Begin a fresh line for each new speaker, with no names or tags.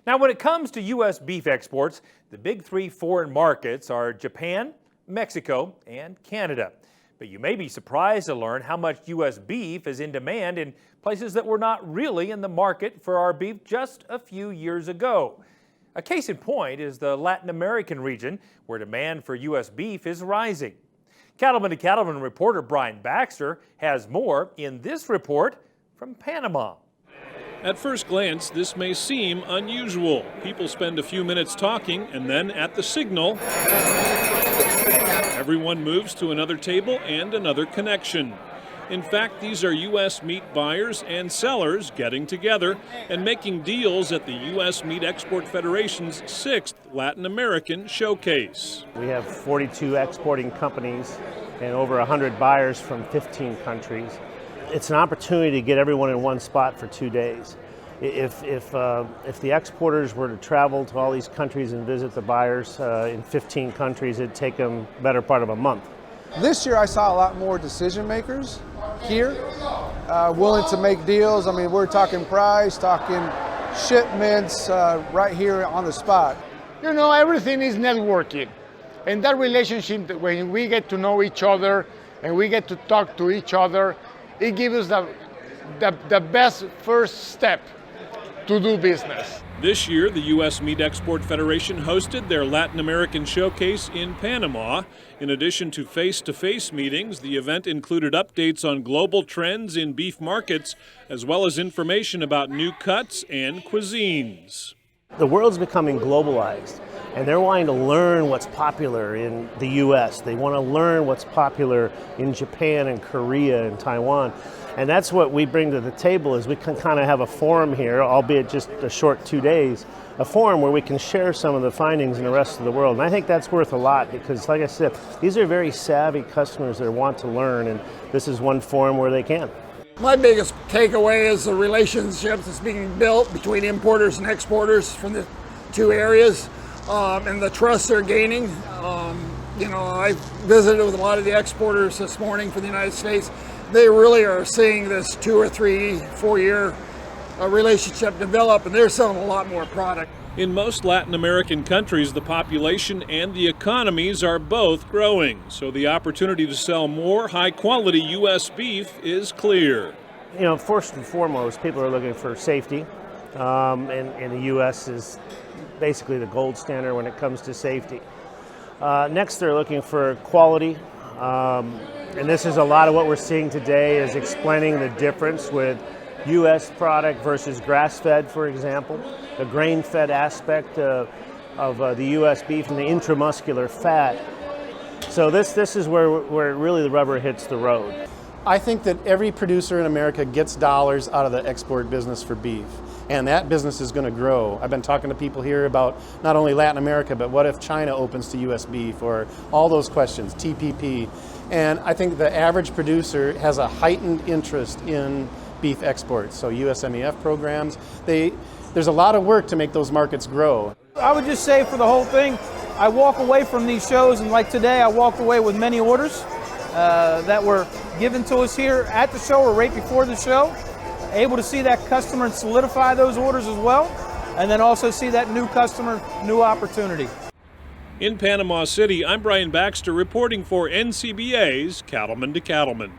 Now, when it comes to U.S. beef exports, the big three foreign markets are Japan, Mexico, and Canada. But you may be surprised to learn how much U.S. beef is in demand in places that were not really in the market for our beef just a few years ago. A case in point is the Latin American region, where demand for U.S. beef is rising. Cattlemen to Cattlemen reporter Brian Baxter has more in this report from Panama.
At first glance, this may seem unusual. People spend a few minutes talking, and then at the signal, everyone moves to another table and another connection. In fact, these are U.S. meat buyers and sellers getting together and making deals at the U.S. Meat Export Federation's 6th Latin American Showcase.
We have 42 exporting companies and over 100 buyers from 15 countries. It's an opportunity to get everyone in one spot for 2 days. If the exporters were to travel to all these countries and visit the buyers in 15 countries, it'd take them the better part of a month.
This year I saw a lot more decision makers here, willing to make deals. I mean, we're talking price, talking shipments right here on the spot.
You know, everything is networking. And that relationship, when we get to know each other and we get to talk to each other, it gives us the best first step to do business.
This year, the U.S. Meat Export Federation hosted their Latin American Showcase in Panama. In addition to face-to-face meetings, the event included updates on global trends in beef markets, as well as information about new cuts and cuisines.
The world's becoming globalized, and they're wanting to learn what's popular in the U.S. They want to learn what's popular in Japan and Korea and Taiwan. And that's what we bring to the table, is we can kind of have a forum here, albeit just a short 2 days, a forum where we can share some of the findings in the rest of the world. And I think that's worth a lot because, like I said, these are very savvy customers that want to learn, and this is one forum where they can.
My biggest takeaway is the relationships that's being built between importers and exporters from the two areas, and the trust they're gaining. You know, I visited with a lot of the exporters this morning for the United States. They really are seeing this 2 or 3, 4 year relationship develop, and they're selling a lot more product.
In most Latin American countries, the population and the economies are both growing, so the opportunity to sell more high-quality U.S. beef is clear.
You know, first and foremost, people are looking for safety, and the U.S. is basically the gold standard when it comes to safety. Next, they're looking for quality. And this is a lot of what we're seeing today, is explaining the difference with U.S. product versus grass-fed, for example, the grain-fed aspect of the U.S. beef and the intramuscular fat. So this is where really the rubber hits the road.
I think that every producer in America gets dollars out of the export business for beef, and that business is going to grow. I've been talking to people here about not only Latin America, but what if China opens to U.S. beef, or all those questions, TPP. And I think the average producer has a heightened interest in beef exports. So USMEF programs, there's a lot of work to make those markets grow.
I would just say for the whole thing, I walk away from these shows, and like today, I walked away with many orders that were given to us here at the show or right before the show. Able to see that customer and solidify those orders as well, and then also see that new customer, new opportunity.
In Panama City, I'm Brian Baxter reporting for NCBA's Cattlemen to Cattlemen.